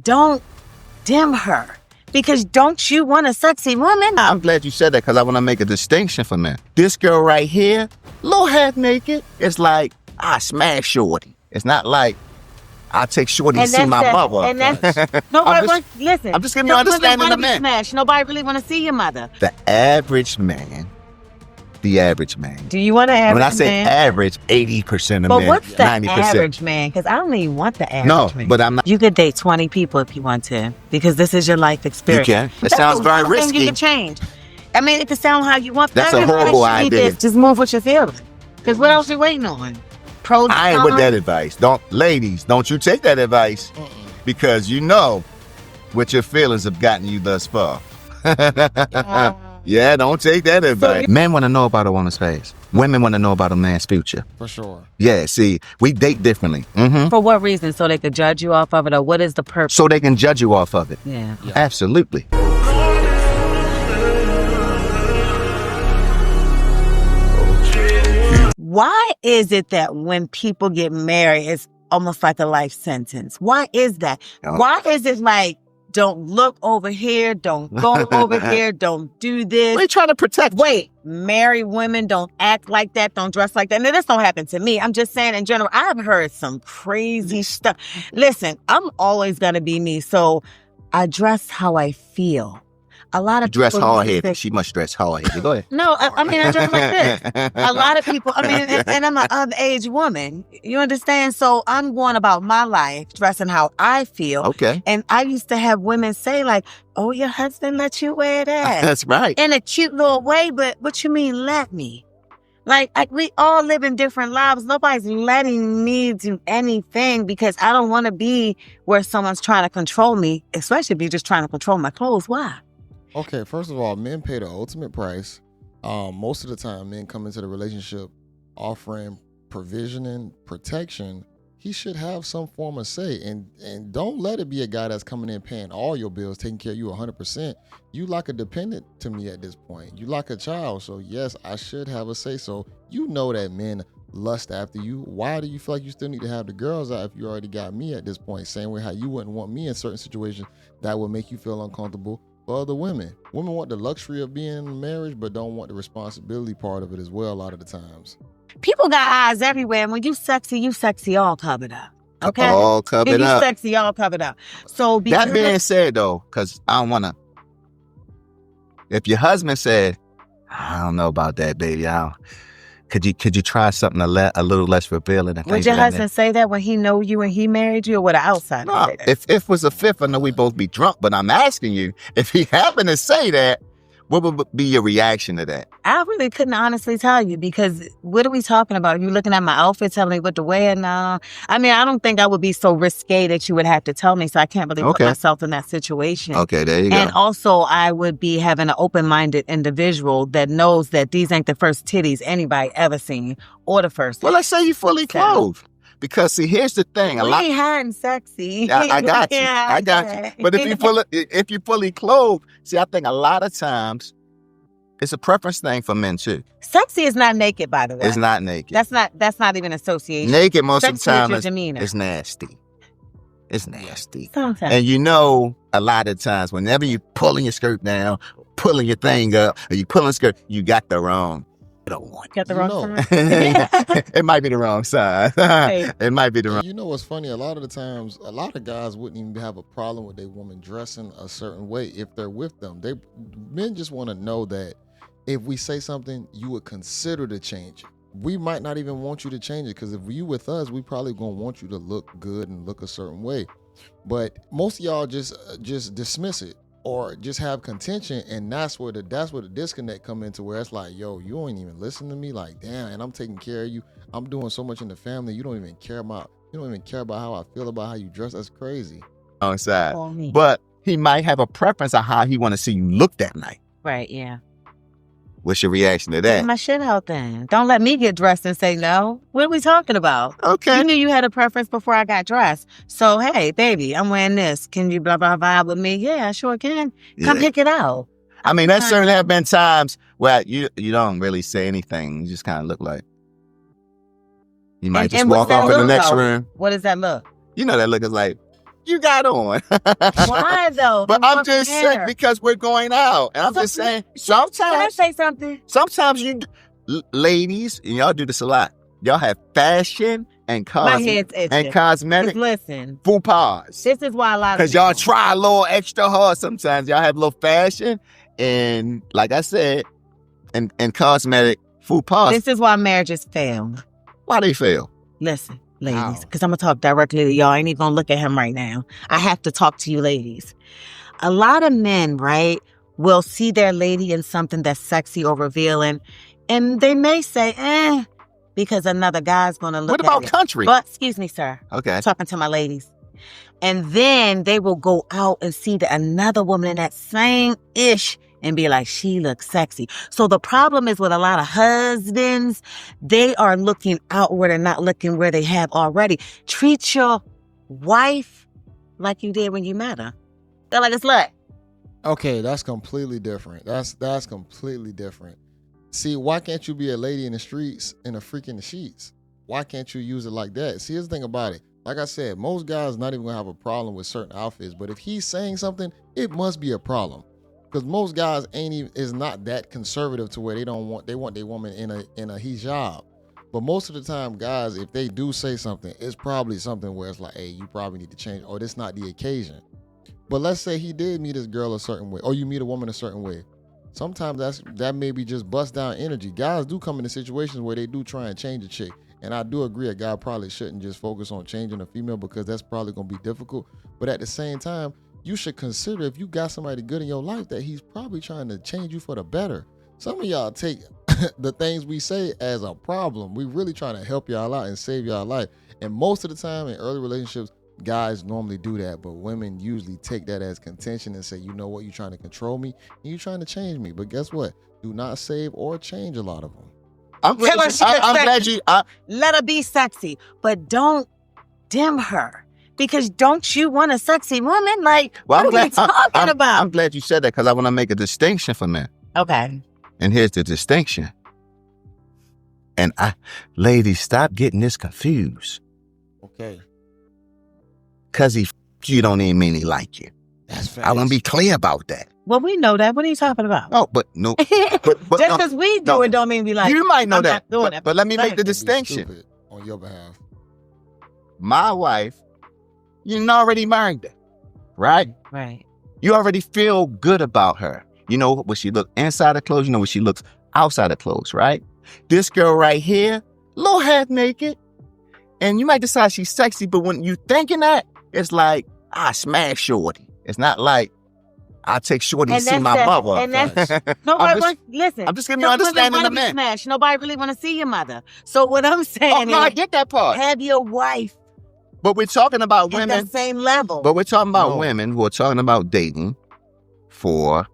don't dim her. Because don't you want a sexy woman? I'm glad you said that because I want to make a distinction for men. This girl right here, little half naked, it's like, I smash shorty. It's not like, I take shorty to see my mother. And that's, nobody wants, listen. I'm just giving you understanding of men. Smash. Nobody really want to see your mother. The average man. Do you want an average man? When I say average, 80% of men, 90%. But what's the average man? Because I don't even want the average man. No, but I'm not. You could date 20 people if you want to, because this is your life experience. You can. It sounds very risky. You can change. I mean, it can sound how you want. That's a horrible idea. Just move what you're feeling. Because what else are you waiting on? I ain't with that advice. Ladies, don't you take that advice. Because you know what your feelings have gotten you thus far. Yeah, don't take that advice. Men want to know about a woman's face. Women want to know about a man's future. For sure. Yeah, see, we date differently. For what reason? So they could judge you off of it, or what is the purpose? So they can judge you off of it. Yeah. Absolutely. Why is it that when people get married, it's almost like a life sentence? Why is that? Why is it like, don't look over here, don't go over here, don't do this? They trying to protect. Wait, married women don't act like that, don't dress like that. Now, this don't happen to me. I'm just saying in general, I've heard some crazy stuff. Listen, I'm always going to be me, so I dress how I feel. A lot of dress people hard-headed. She must dress hard-headed. Go ahead. No, I mean, I dress like this. A lot of people, I mean, and I'm an underage woman. You understand? So I'm going about my life, dressing how I feel. Okay. And I used to have women say like, oh, your husband let you wear that. That's right. In a cute little way, but what you mean let me? Like, we all live in different lives. Nobody's letting me do anything because I don't want to be where someone's trying to control me, especially if you're just trying to control my clothes. Why? Okay, first of all, men pay the ultimate price. Most of the time, men come into the relationship offering provision and protection. He should have some form of say, and don't let it be a guy that's coming in paying all your bills, taking care of you 100%. You like a dependent to me at this point. You like a child, so yes, I should have a say. So you know that men lust after you. Why do you feel like you still need to have the girls out if you already got me at this point? Same way how you wouldn't want me in certain situations that would make you feel uncomfortable. For other women want the luxury of being in marriage, but don't want the responsibility part of it as well a lot of the times. People got eyes everywhere. And when you sexy all covered up. Okay? All covered up. You sexy, all covered up. So that being said, though, because I don't want to, if your husband said, I don't know about that, baby, could you try something a little less revealing? Would your husband say that when he know you and he married you, or would an outsider say that? If it was a fifth, I know we both be drunk, but I'm asking you, if he happened to say that, what would be your reaction to that? I really couldn't honestly tell you, because what are we talking about? You looking at my outfit, telling me what to wear? No. I mean, I don't think I would be so risque that you would have to tell me, so I can't really put myself in that situation. Okay, there you go. And also, I would be having an open-minded individual that knows that these ain't the first titties anybody ever seen, or the first. Well, let's say you fully clothed. Because see, here's the thing. We ain't hot and sexy. I got you. I got you. But if you fully clothed, see, I think a lot of times it's a preference thing for men too. Sexy is not naked, by the way. It's not naked. That's not even association. Naked most of the time is demeanor. It's nasty. It's nasty. Sometimes. And you know, a lot of times, whenever you pulling your skirt down, pulling your thing up, or you pulling skirt, you got the wrong. Got the wrong side? It might be the wrong side. It might be the wrong. You know what's funny? A lot of the times, a lot of guys wouldn't even have a problem with their woman dressing a certain way if they're with them. Men just want to know that if we say something, you would consider to change it. We might not even want you to change it, because if you with us, we probably gonna want you to look good and look a certain way. But most of y'all just dismiss it, or just have contention, and that's where the disconnect come into, where it's like, yo, you don't even listen to me, like, damn, and I'm taking care of you. I'm doing so much in the family. You don't even care about how I feel about how you dress. That's crazy. On side. But he might have a preference on how he want to see you look that night. Right, yeah. What's your reaction to that? Get my shit out then. Don't let me get dressed and say no. What are we talking about? Okay. You knew you had a preference before I got dressed. So, hey, baby, I'm wearing this. Can you blah, blah, blah with me? Yeah, I sure can. Come pick it out. I mean, there certainly have been times where you don't really say anything. You just kind of look like, you might just walk off in the next room. What does that look? You know, that look is like, you got on? Why though? But In I'm what just manner? saying because we're going out, and I'm just saying Can I sometimes say something? you ladies, and y'all do this a lot. Y'all have fashion and My head's itching. cosmetic Listen, faux pas. this is why a lot of Because y'all try a little extra hard sometimes. Y'all have a little fashion and, like I said, and cosmetic faux pas. This is why marriages fail. Why they fail? Listen, ladies, How? because I'm going to talk directly to y'all. I ain't even going to look at him right now. I have to talk to you ladies. A lot of men, right, will see their lady in something that's sexy or revealing, and they may say, because another guy's going to look What at about it. country? But, excuse me, sir. Okay. I'm talking to my ladies. And then they will go out and see another woman in that same ish and be like, she looks sexy. So the problem is with a lot of husbands, they are looking outward and not looking where they have already. Treat your wife like you did when you met her. They're like a slut. Okay, that's completely different. That's completely different. See, why can't you be a lady in the streets and a freak in the sheets? Why can't you use it like that? See, here's the thing about it. Like I said, most guys not even gonna have a problem with certain outfits, but if he's saying something, it must be a problem. Because most guys is not that conservative to where they want their woman in a hijab. But most of the time, guys, if they do say something, it's probably something where it's like, hey, you probably need to change, or this not the occasion. But let's say he did meet his girl a certain way, or you meet a woman a certain way. Sometimes that may be just bust down energy. Guys do come into situations where they do try and change a chick. And I do agree a guy probably shouldn't just focus on changing a female because that's probably going to be difficult. But at the same time, you should consider if you got somebody good in your life that he's probably trying to change you for the better. Some of y'all take the things we say as a problem. We really trying to help y'all out and save y'all life. And most of the time in early relationships, guys normally do that, but women usually take that as contention and say, you know what, you're trying to control me and you're trying to change me. But guess what? Do not save or change a lot of them. I'm glad you. Let her be sexy, but don't dim her. Because don't you want a sexy woman? Like, what are we talking about? I'm glad you said that because I want to make a distinction for men. Okay. And here's the distinction. And ladies, stop getting this confused. Okay. Because you don't even mean he like you. That's fact. I want to be clear about that. Well, we know that. What are you talking about? Oh, but no. But just because we do it don't mean we like you might know I'm that. not doing it. But let me make the Be distinction. stupid on your behalf. My wife, you already married her, right? Right. You already feel good about her. You know what she look inside of clothes. You know what she looks outside of clothes, right? This girl right here, little half naked. And you might decide she's sexy, but when you thinking that, it's like, I smash shorty. It's not like, I take shorty to see my mother. And that's, nobody wants, listen. I'm just giving you understanding of men. Smash. Nobody really want to see your mother. So what I'm saying no, is, I get that part. have your wife But we're talking about women. at the same level. But we're talking about women who are talking about dating for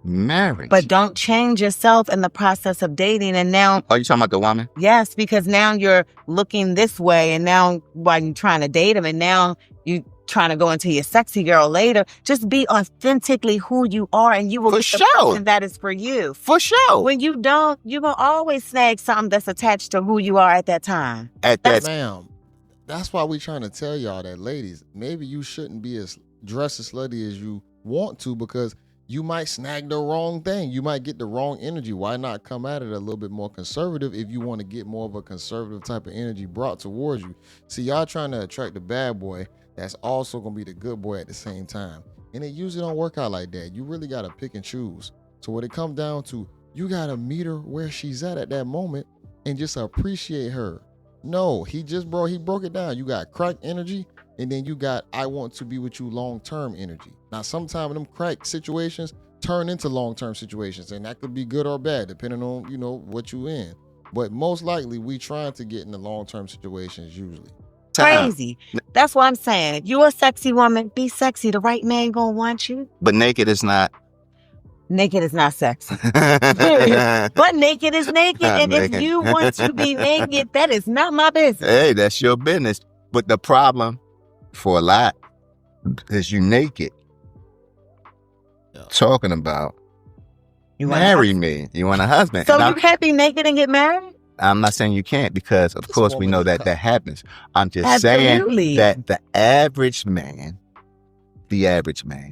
marriage. But don't change yourself in the process of dating. And now, are you talking about the woman? Yes, because now you're looking this way, and now while you're trying to date him, and now you trying to go into your sexy girl later. Just be authentically who you are, and you will get the person that is for you. For sure. When you don't, you will always snag something that's attached to who you are at that time. Ma'am, that's why we trying to tell y'all that, ladies, maybe you shouldn't be as dressed as slutty as you want to, because you might snag the wrong thing. You might get the wrong energy. Why not come at it a little bit more conservative if you want to get more of a conservative type of energy brought towards you? See, y'all trying to attract the bad boy that's also going to be the good boy at the same time. And it usually don't work out like that. You really got to pick and choose. So when it comes down to, you got to meet her where she's at that moment and just appreciate her. No, he broke it down. You got crack energy, and then you got I want to be with you long-term energy. Now, sometimes them crack situations turn into long-term situations, and that could be good or bad, depending on, what you in. But most likely, we trying to get in the long-term situations usually. Crazy. That's what I'm saying. If you're a sexy woman, be sexy. The right man gonna want you. But naked is not. Naked is not sexy. But naked is naked. And if you want to be naked, that is not my business. Hey, that's your business. But the problem for a lot is you naked. Yeah. Talking about, you marry me. You want a husband. So you happy naked and get married? I'm not saying you can't, because of course we know that happens. I'm just Absolutely. saying that the average man.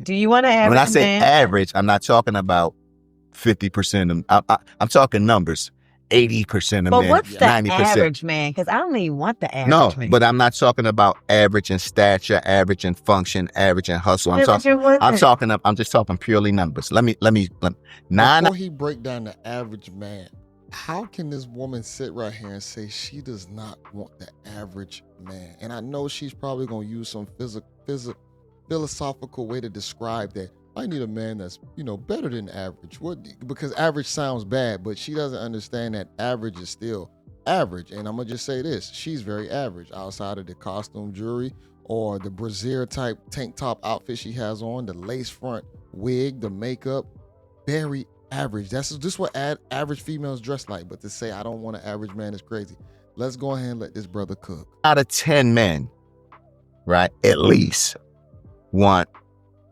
Do you want to average? When I say average, I'm not talking about 50% of. I'm talking numbers. 80% of but men. what's the 90%. average man? Because I don't even want the average man. No, but I'm not talking about average in stature, average in function, average in hustle. I'm just talking purely numbers. Let me. Before he break down the average man, how can this woman sit right here and say she does not want the average man? And I know she's probably gonna use some philosophical way to describe that. I need a man that's, better than average. Because average sounds bad, but she doesn't understand that average is still average. And I'm gonna just say this: she's very average outside of the costume jewelry or the brassiere type tank top outfit she has on, the lace front wig, the makeup. Very average. That's just what average females dress like. But to say I don't want an average man is crazy. Let's go ahead and let this brother cook. Out of 10 men, right, at least want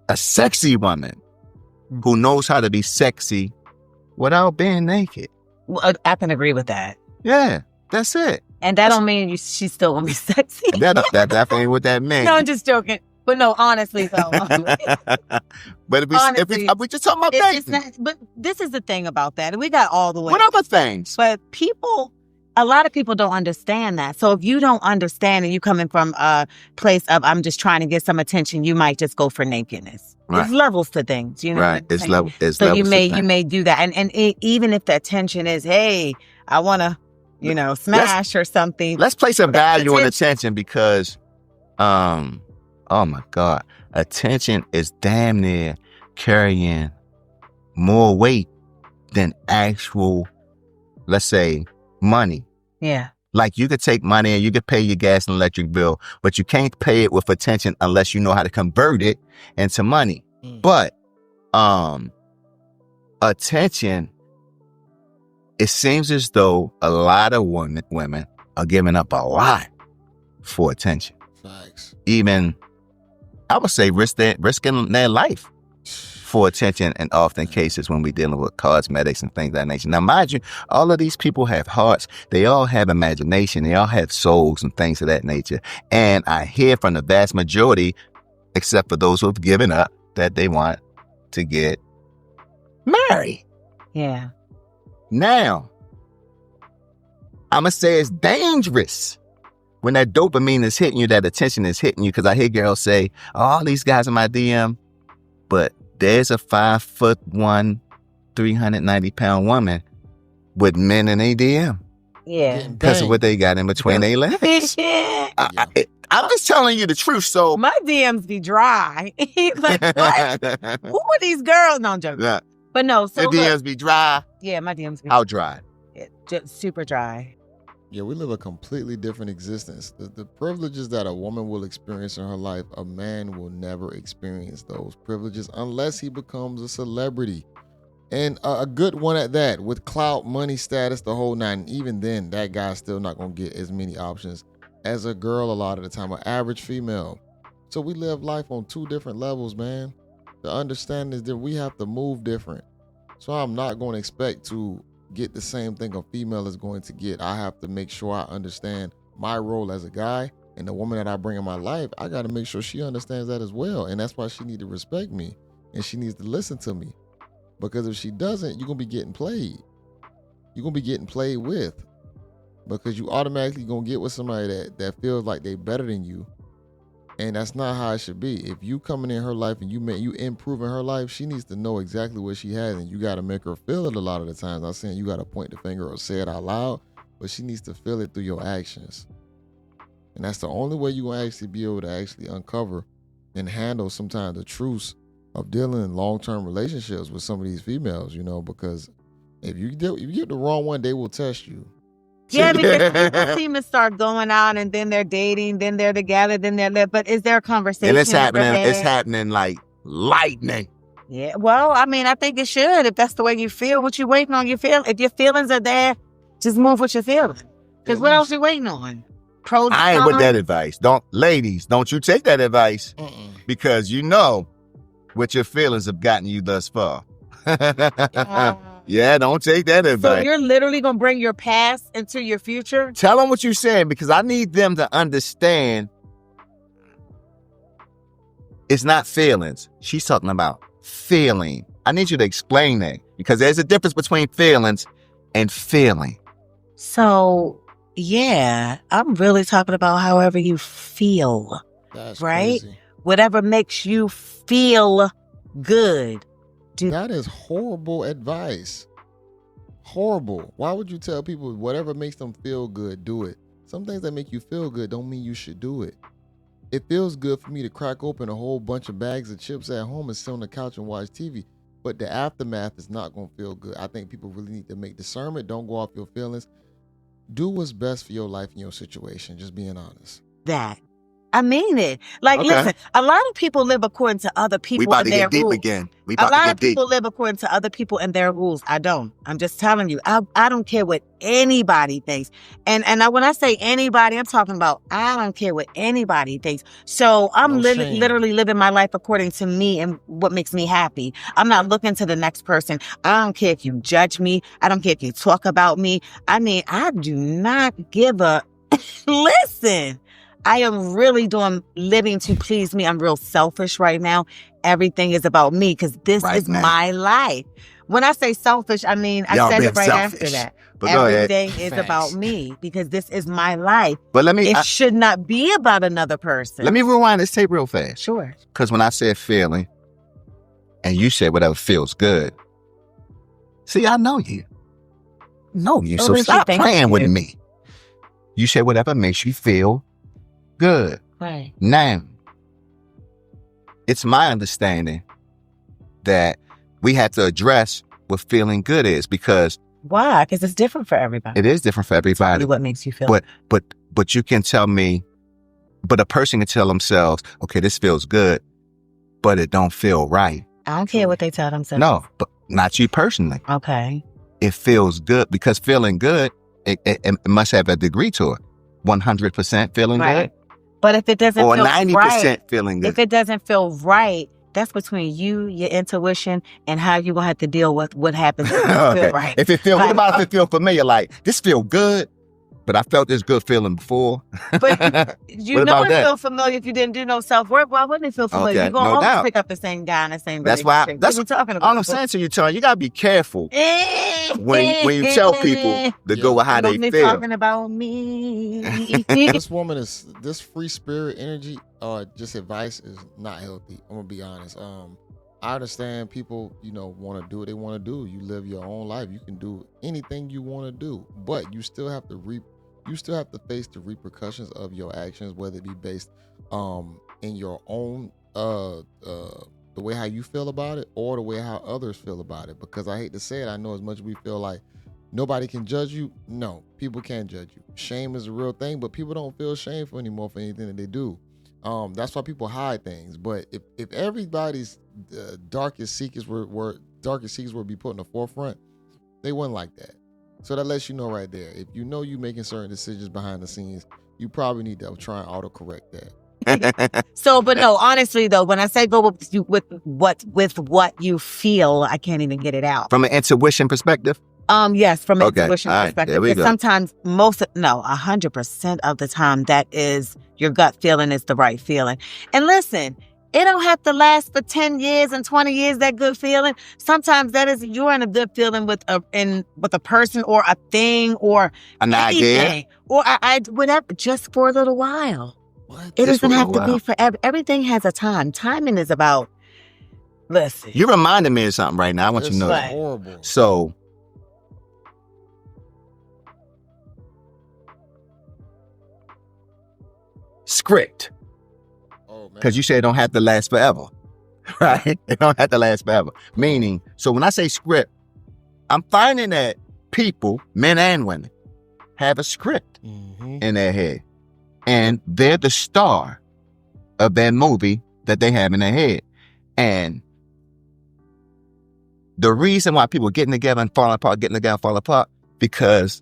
a sexy woman who knows how to be sexy without being naked. Well, I can agree with that. Yeah, that's it. And that don't mean she's still gonna be sexy. That definitely ain't what that means. No, I'm just joking. But no, honestly though. But if we just talking about dating. But this is the thing about that. We got all the way. What other things? But a lot of people don't understand that. So if you don't understand and you coming from a place of I'm just trying to get some attention, you might just go for nakedness. Right. There's levels to things, Right. It's level. So you may do that, and even if the attention is, hey, I want to, smash or something. Let's place a value on attention because, oh my God, attention is damn near carrying more weight than actual, let's say, money. Yeah. Like you could take money and you could pay your gas and electric bill, but you can't pay it with attention unless you know how to convert it into money. But attention, it seems as though a lot of women are giving up a lot for attention. Facts. Even, I would say, risking their life for attention in often cases when we're dealing with cosmetics and things of that nature. Now, mind you, all of these people have hearts. They all have imagination. They all have souls and things of that nature. And I hear from the vast majority, except for those who have given up, that they want to get married. Yeah. Now, I'm going to say it's dangerous when that dopamine is hitting you, that attention is hitting you, because I hear girls say, all these guys in my DM, but there's a 5'1", 390-pound woman with men in a DM. Yeah. Because of what they got in between their legs. I'm just telling you the truth. So my DMs be dry. Like, what? Who are these girls? No, I'm joking. Yeah. But no, so the DMs be dry. Yeah, my DMs be How dry? Just super dry. Yeah, we live a completely different existence. The privileges that a woman will experience in her life, a man will never experience those privileges unless he becomes a celebrity. And a good one at that, with clout, money, status, the whole nine. And even then, that guy's still not going to get as many options as a girl a lot of the time, an average female. So we live life on two different levels, man. The understanding is that we have to move different. So I'm not going to expect to get the same thing a female is going to get. I have to make sure I understand my role as a guy, and the woman that I bring in my life, I got to make sure she understands that as well. And that's why she needs to respect me, and she needs to listen to me. Because if she doesn't, you're going to be getting played. You're going to be getting played with. Because you automatically going to get with somebody that feels like they better than you. And that's not how it should be. If you coming in her life and you improving her life, she needs to know exactly what she has, and you got to make her feel it a lot of the times. I'm not saying you got to point the finger or say it out loud, but she needs to feel it through your actions. And that's the only way you're going to actually be able to actually uncover and handle sometimes the truths of dealing in long-term relationships with some of these females, because if you get the wrong one, they will test you. Yeah, because people seem to start going out and then they're dating, then they're together, then they're but is there a conversation? And it's happening like lightning. Yeah, well, I mean, I think it should. If that's the way you feel, what you waiting on, if your feelings are there, just move with your feelings. Because what else you waiting on? I ain't with that advice. Ladies, don't you take that advice. Because you know what your feelings have gotten you thus far. Yeah, don't take that So advice. you're literally gonna bring your past into your future? Tell them what you're saying, because I need them to understand it's not feelings. She's talking about feeling. I need you to explain that, because there's a difference between feelings and feeling. So yeah, I'm really talking about however you feel, That's right? crazy. Whatever makes you feel good. That is horrible advice. Horrible. Why would you tell people whatever makes them feel good, do it? Some things that make you feel good don't mean you should do it. It feels good for me to crack open a whole bunch of bags of chips at home and sit on the couch and watch TV, but the aftermath is not going to feel good. I think people really need to make discernment. Don't go off your feelings. Do what's best for your life and your situation. Just being honest. That. I mean it. Like, Okay. listen, a lot of people live according to other people We about and to their get deep rules. again. We A about to lot get of deep. people live according to other people and their rules. I don't. I'm just telling you. I don't care what anybody thinks. And when I say anybody, I'm talking about I don't care what anybody thinks. So I'm No shame. literally living my life according to me and what makes me happy. I'm not looking to the next person. I don't care if you judge me. I don't care if you talk about me. I mean, I do not give a listen. I am really living to please me. I'm real selfish right now. Everything is about me because this Right is now. my life. When I say selfish, I mean, I Y'all said being it right after selfish. that. But go ahead. Everything is Facts. about me because this is my life. But let me It should not be about another person. let me rewind this tape real fast. Sure. Because when I said feeling, and you said whatever feels good. See, I know you. Know you. Oh, So Richie, stop thank playing with you. me. You said whatever makes you feel good. Right. Now, it's my understanding that we have to address what feeling good is, because Why? Because it's different for everybody. it is different for everybody. What makes you feel? But you can tell me, but a person can tell themselves, okay, this feels good, but it don't feel right. I don't care what they tell themselves. No, but not you personally. Okay. It feels good, because feeling good, it must have a degree to it. 100% feeling Right. good, But if it doesn't or feel 90% right, feeling good. if it doesn't feel right, that's between you, your intuition, and how you're gonna have to deal with what happens if it doesn't feel right. If it feel, Like, what about if it feel familiar? Like, this feel good, but I felt this good feeling before. But you What know about it that? feel familiar if you didn't do no self-work. Why wouldn't it feel familiar? Okay, You're gonna no always doubt. pick up the same guy and the same That's why. relationship. That's what we talking about. all I'm saying to you, Tony. You gotta be careful when you tell people to go with how they Only feel. talking about me. This woman is this free spirit energy or just advice is not healthy. I'm gonna be honest. I understand people, want to do what they want to do. You live your own life. You can do anything you want to do, but you still have to face the repercussions of your actions, whether it be based in your own the way how you feel about it or the way how others feel about it. Because I hate to say it, I know as much as we feel like nobody can judge you. No, people can judge you. Shame is a real thing, but people don't feel shameful anymore for anything that they do. That's why people hide things. But if everybody's darkest secrets were be put in the forefront, they wouldn't like that. So that lets you know right there. If you know you making certain decisions behind the scenes, you probably need to try and autocorrect that. So, but no, honestly though, when I say go with what you feel, I can't even get it out. From an intuition perspective? Yes, from an Okay. intuition All right. perspective. There we Because go. sometimes 100% of the time, that is your gut feeling is the right feeling. And listen, it don't have to last for 10 years and 20 years, that good feeling. Sometimes that is, you're in a good feeling with a person or a thing or An idea? anything. Or whatever, just for a little while. What? It Just doesn't for a have to while. be forever. Everything has a time. Timing is about, listen. You reminded me of something right now. I want you This to know is that. horrible. So, script. Oh man. Because you said it don't have to last forever, right? It don't have to last forever. Meaning, so when I say script, I'm finding that people, men and women, have a script in their head. And they're the star of that movie that they have in their head. And the reason why people getting together and falling apart, because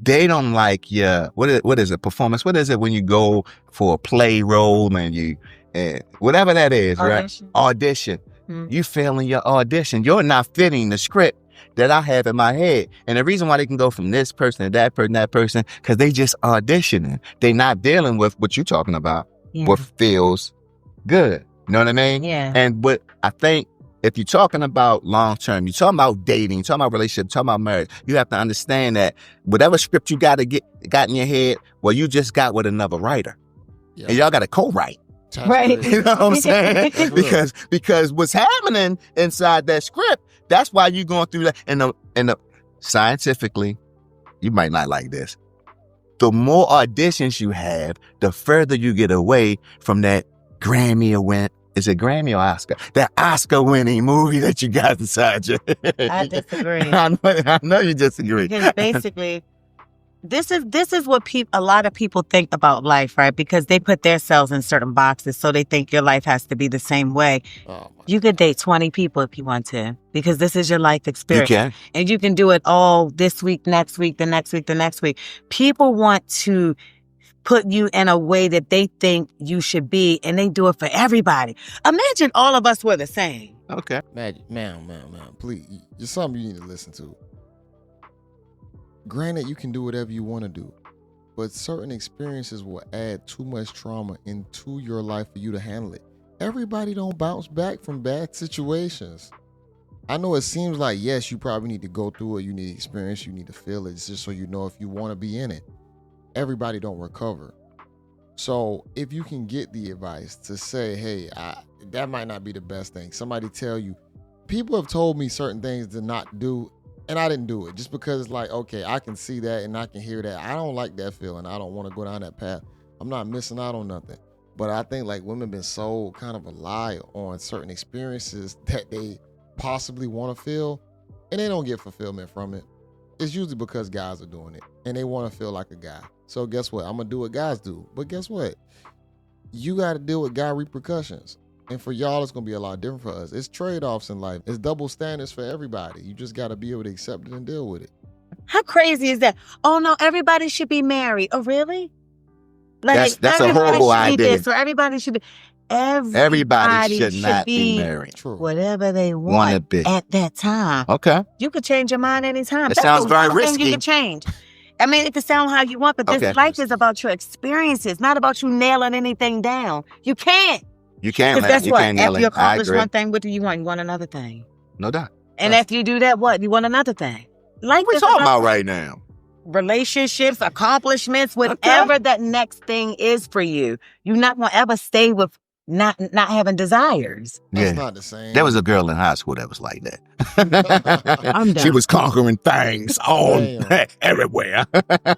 they don't like what is it, performance? What is it when you go for a play role and whatever that is, Audition. right? Audition. Mhm. You failing your audition. You're not fitting the script that I have in my head. And the reason why they can go from this person to that person, because they just auditioning. They not dealing with what you're talking about, what feels good. You know what I mean? Yeah. And what I think, if you're talking about long term, you're talking about dating, you're talking about relationship, you're talking about marriage, you have to understand that whatever script you got in your head, well, you just got with another writer. Yeah. And y'all got to co-write. Right. You know what I'm saying? because what's happening inside that script, that's why you're going through that. And the scientifically, you might not like this. The more auditions you have, the further you get away from that Grammy win. Is it Grammy or Oscar? That Oscar-winning movie that you got inside you. I disagree. I know you disagree. Because basically, this is what a lot of people think about life, right? Because they put themselves in certain boxes, so they think your life has to be the same way. You could date 20 people if you want to, because this is your life experience. You can. And you can do it all this week, next week, the next week, the next week. People want to put you in a way that they think you should be, and they do it for everybody. Imagine all of us were the same. Okay. Ma'am, please. It's something you need to listen to. Granted, you can do whatever you want to do, but certain experiences will add too much trauma into your life for you to handle it. Everybody don't bounce back from bad situations. I know it seems like, yes, you probably need to go through it. You need experience. You need to feel it just so you know if you want to be in it. Everybody don't recover. So if you can get the advice to say, hey, that might not be the best thing. Somebody tell you, people have told me certain things to not do, and I didn't do it just because it's like, okay, I can see that and I can hear that. I don't like that feeling. I don't want to go down that path. I'm not missing out on nothing. But I think like women been sold kind of a lie on certain experiences that they possibly want to feel, and they don't get fulfillment from it. It's usually because guys are doing it and they want to feel like a guy. So guess what? I'm going to do what guys do. But guess what? You got to deal with guy repercussions. And for y'all, it's going to be a lot different for us. It's trade-offs in life. It's double standards for everybody. You just got to be able to accept it and deal with it. How crazy is that? Oh, no, everybody should be married. Oh, really? Like, that's a horrible idea. So everybody should be... Everybody should not be married. True. Whatever they want be at that time. Okay. You could change your mind anytime. It sounds very the risky. Thing you can change. I mean, it can sound how you want, but this life is about your experiences, not about you nailing anything down. You can't. You can't. Because that's you what. can't nail After you it. I accomplish agree. one thing, what do you want? You want another thing. No doubt. And after you do that, what? You want another thing. Life What we is talking about right now? Relationships, accomplishments, whatever that next thing is for you. You're not going to ever stay with not having desires. That's not the same. There was a girl in high school that was like that. I'm done. She was conquering things everywhere.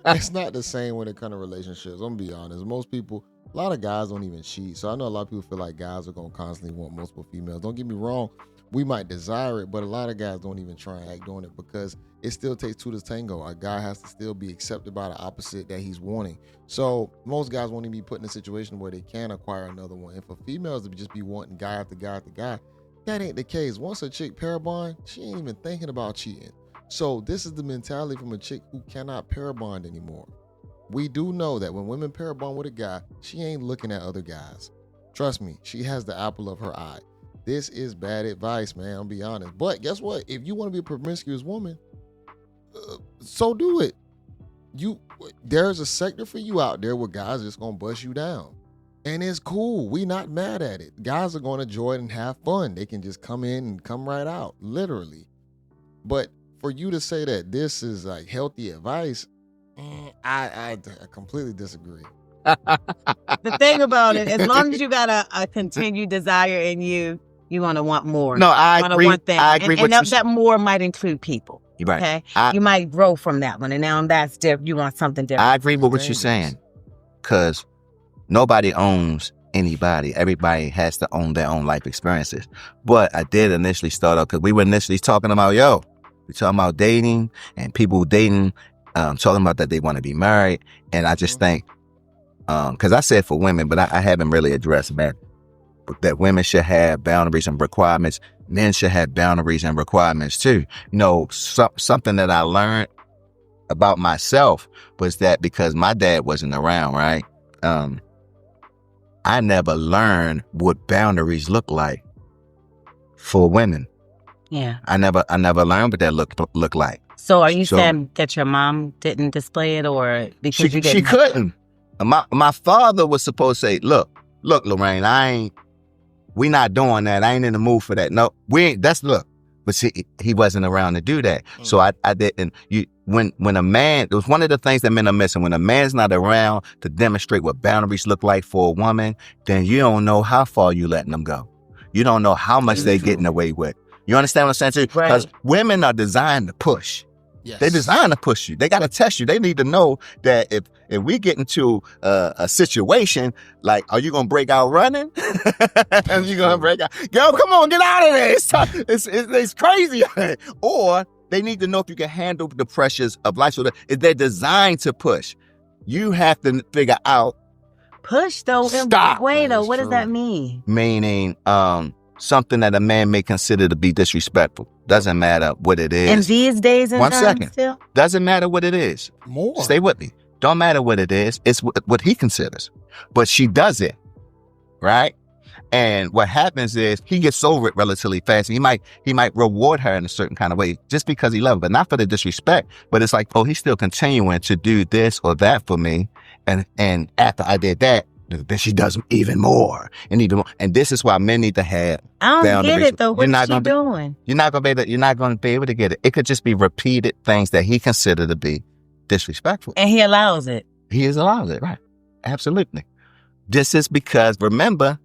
It's not the same when it comes to relationships. I'm going to be honest. Most people, a lot of guys don't even cheat. So I know a lot of people feel like guys are going to constantly want multiple females. Don't get me wrong. We might desire it, but a lot of guys don't even try and act on it because it still takes two to tango. A guy has to still be accepted by the opposite that he's wanting. So most guys won't even be put in a situation where they can acquire another one. And for females to just be wanting guy after guy after guy, that ain't the case. Once a chick parabond, she ain't even thinking about cheating. So this is the mentality from a chick who cannot parabond anymore. We do know that when women parabond with a guy, she ain't looking at other guys. Trust me, she has the apple of her eye. This is bad advice, man. I'll be honest. But guess what? If you want to be a promiscuous woman, so do it. There's a sector for you out there where guys are just gonna bust you down, and it's cool. We not mad at it. Guys are gonna enjoy it and have fun. They can just come in and come right out, literally. But for you to say that this is like healthy advice, I completely disagree. The thing about it, as long as you got a continued desire in you, you want to want more. No, I agree. Want things. I agree. And that more might include people. You're right. Okay, you might grow from that one, and now that's different. You want something different. I agree with what you're saying, because nobody owns anybody. Everybody has to own their own life experiences. But I did initially start off because we were initially talking about we're talking about dating and people dating, talking about that they want to be married, and I just think, because I said for women, but I haven't really addressed men. That women should have boundaries and requirements. Men should have boundaries and requirements too. You know, something that I learned about myself was that because my dad wasn't around, right? I never learned what boundaries look like for women. Yeah. I never learned what that look like. So are you saying that your mom didn't display it, or because you didn't? She couldn't. My father was supposed to say, look, Lorraine, we not doing that. I ain't in the mood for that. No, we ain't. But see, he wasn't around to do that. So I didn't. When a man, it was one of the things that men are missing. When a man's not around to demonstrate what boundaries look like for a woman, then you don't know how far you letting them go. You don't know how much they getting away with. You understand what I'm saying? Because women are designed to push. Yes. They're designed to push you. They got to test you. They need to know that if we get into a situation, like, are you going to break out running? Are you going to break out? Girl, come on, get out of there. It's crazy. Or they need to know if you can handle the pressures of life. So they're designed to push. You have to figure out. Push, though? Stop. Wait, though. What does that mean? Meaning, something that a man may consider to be disrespectful. Doesn't matter what it is. And these days and times still? Doesn't matter what it is. More. Stay with me. Don't matter what it is. It's what he considers. But she does it, right? And what happens is he gets over it relatively fast. He might reward her in a certain kind of way just because he loves her, but not for the disrespect. But it's like, oh, he's still continuing to do this or that for me. And after I did that, then she does even more and even more. And this is why men need to have boundaries. I don't get it though. What's she doing? You're not going to be able to get it. It could just be repeated things that he considered to be disrespectful. And he allows it. He allows it, right? Absolutely. This is because, remember,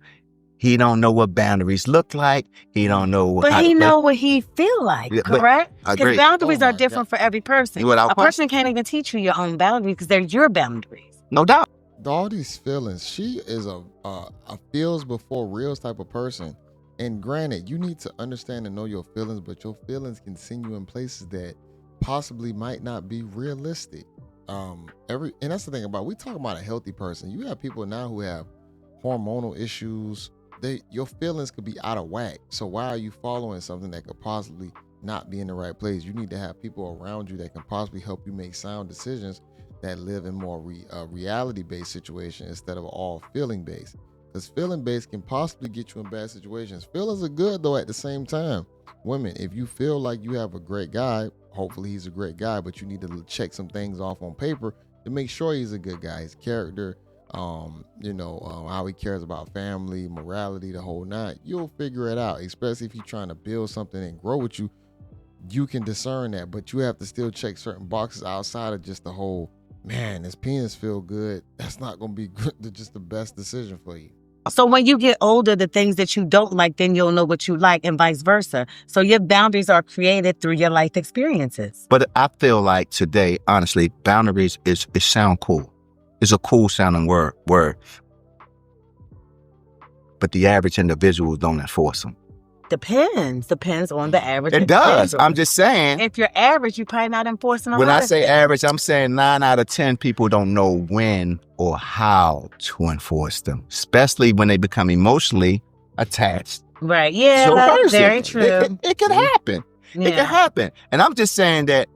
he don't know what boundaries look like. He don't know what. But he know what he feel like, correct? Because boundaries are different for every person. A person can't even teach you your own boundaries because they're your boundaries. No doubt. All these feelings. She is a feels before reals type of person. And granted, you need to understand and know your feelings, but your feelings can send you in places that possibly might not be realistic. And that's the thing about, we talk about a healthy person. You have people now who have hormonal issues. Your feelings could be out of whack. So why are you following something that could possibly not be in the right place? You need to have people around you that can possibly help you make sound decisions that live in more reality-based situation instead of all feeling-based. Because feeling-based can possibly get you in bad situations. Feelings are good, though, at the same time. Women, if you feel like you have a great guy, hopefully he's a great guy, but you need to check some things off on paper to make sure he's a good guy. His character, how he cares about family, morality, the whole nine. You'll figure it out, especially if he's trying to build something and grow with you. You can discern that, but you have to still check certain boxes outside of just the whole, man, this penis feel good. That's not going to be just the best decision for you. So when you get older, the things that you don't like, then you'll know what you like and vice versa. So your boundaries are created through your life experiences. But I feel like today, honestly, boundaries is sound cool. It's a cool sounding word. But the average individual don't enforce them. Depends on the average. It does. I'm just saying. If you're average, you're probably not enforcing them. When I say average, I'm saying 9 out of 10 people don't know when or how to enforce them, especially when they become emotionally attached. Right. Yeah, very true. It can happen. Yeah. It can happen. And I'm just saying that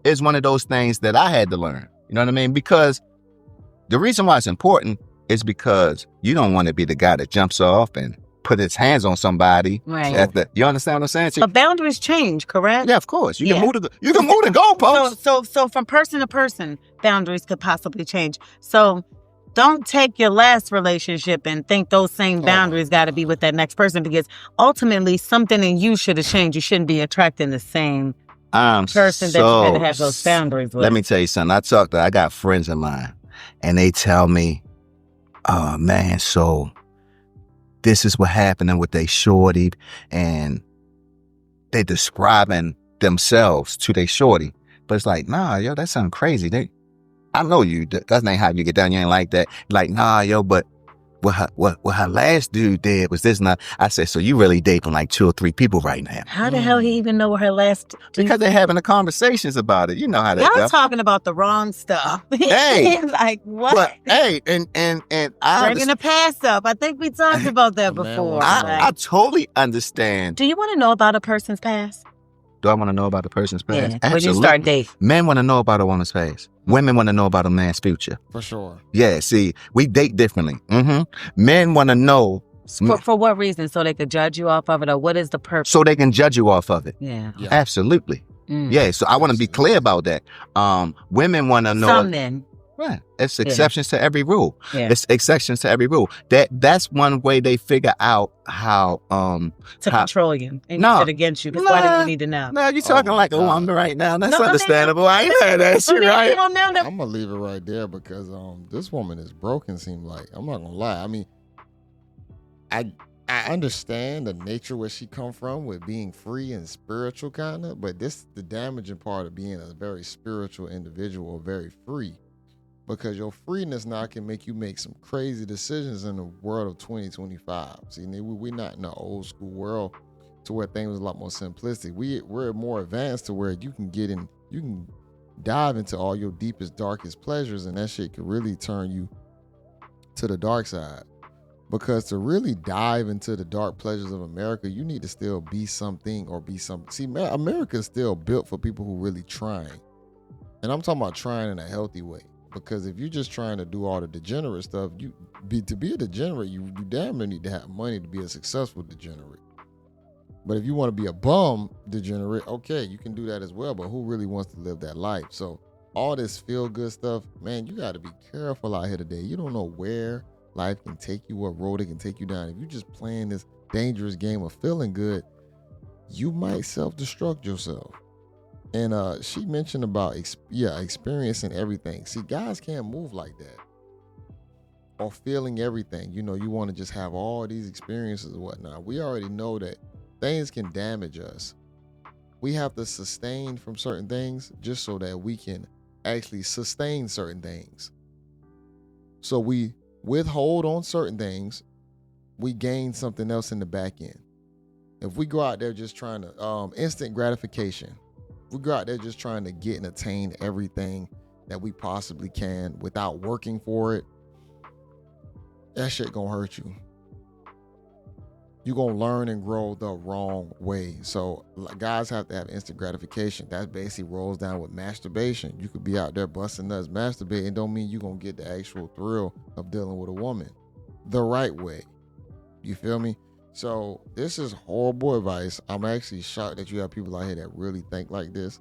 it's one of those things that I had to learn. You know what I mean? Because the reason why it's important is because you don't want to be the guy that jumps off and put his hands on somebody. Right. You understand what I'm saying? But boundaries change, correct? Yeah, of course. You can move the goalposts. So from person to person, boundaries could possibly change. So don't take your last relationship and think those same boundaries got to be with that next person, because ultimately something in you should have changed. You shouldn't be attracting the same person that you're going to have those boundaries with. Let me tell you something. I got friends of mine and they tell me, oh man, so this is what happening with they shorty, and they describing themselves to they shorty. But it's like, nah, yo, that sounds crazy. I know you. That's not how you get down. You ain't like that. Like, nah, yo, but what her last dude did was this and that. I said, so you really dating like 2 or 3 people right now? How the hell he even know what her last? Because they're having the conversations about it. You know how that goes. Y'all talking about the wrong stuff. Hey, like what? But hey, and I bringing the past up. I think we talked about that before. I totally understand. Do you want to know about a person's past? Do I want to know about a person's past? Yeah. Absolutely. When you start dating, men want to know about a woman's past. Women want to know about a man's future. For sure. Yeah, see, we date differently. Men want to know For what reason? So they could judge you off of it, or what is the purpose? So they can judge you off of it. Yeah. Absolutely. Yeah. So I want to be clear about that. Women want to know. Some men. Right. It's exceptions to every rule. Yeah. It's exceptions to every rule. That's one way they figure out how control you and use it against you. That's why do you need to know? No, you're talking like a woman right now. That's understandable. I ain't heard that shit, right? I'm gonna leave it right there because this woman is broken. Seem like, I'm not gonna lie. I mean, I understand the nature where she come from with being free and spiritual kind of, but this the damaging part of being a very spiritual individual, very free. Because your freeness now can make you make some crazy decisions in the world of 2025. See, we're not in the old school world to where things was a lot more simplistic. We're more advanced to where you can get in, you can dive into all your deepest, darkest pleasures, and that shit could really turn you to the dark side. Because to really dive into the dark pleasures of America, you need to still be something or be something. See, America is still built for people who really trying. And I'm talking about trying in a healthy way. Because if you're just trying to do all the degenerate stuff, to be a degenerate, you damn near need to have money to be a successful degenerate. But if you want to be a bum degenerate, okay, you can do that as well. But who really wants to live that life? So all this feel good stuff, man, you got to be careful out here today. You don't know where life can take you, what road it can take you down. If you're just playing this dangerous game of feeling good, you might self-destruct yourself. And she mentioned about experiencing everything. See, guys can't move like that. Or feeling everything. You know, you want to just have all these experiences and whatnot. We already know that things can damage us. We have to sustain from certain things just so that we can actually sustain certain things. So we withhold on certain things, we gain something else in the back end. If we go out there just trying to instant gratification, we go out there just trying to get and attain everything that we possibly can without working for it, that shit gonna hurt you. You're gonna learn and grow the wrong way. So guys have to have instant gratification. That basically rolls down with masturbation. You could be out there busting nuts, masturbating, don't mean you're gonna get the actual thrill of dealing with a woman the right way. You feel me? So this is horrible advice. I'm actually shocked that you have people out here that really think like this.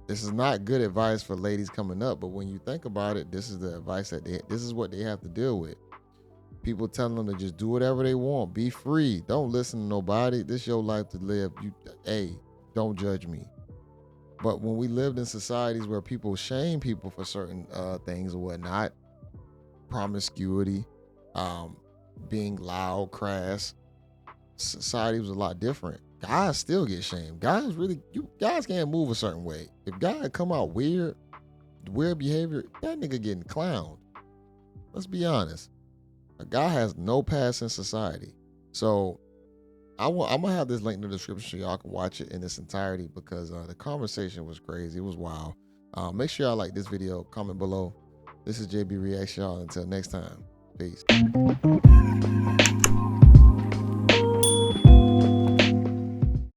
This is not good advice for ladies coming up, but when you think about it, this is the advice this is what they have to deal with. People telling them to just do whatever they want, be free, don't listen to nobody. This is your life to live. Don't judge me. But when we lived in societies where people shame people for certain things or whatnot, promiscuity, being loud, crass, society was a lot different. Guys still get shamed. Guys can't move a certain way. If guys come out weird behavior, that nigga getting clowned. Let's be honest. A guy has no past in society. So I'm gonna have this link in the description so y'all can watch it in its entirety because the conversation was crazy. It was wild. Make sure y'all like this video, comment below. This is JayBReacts, y'all. Until next time, peace.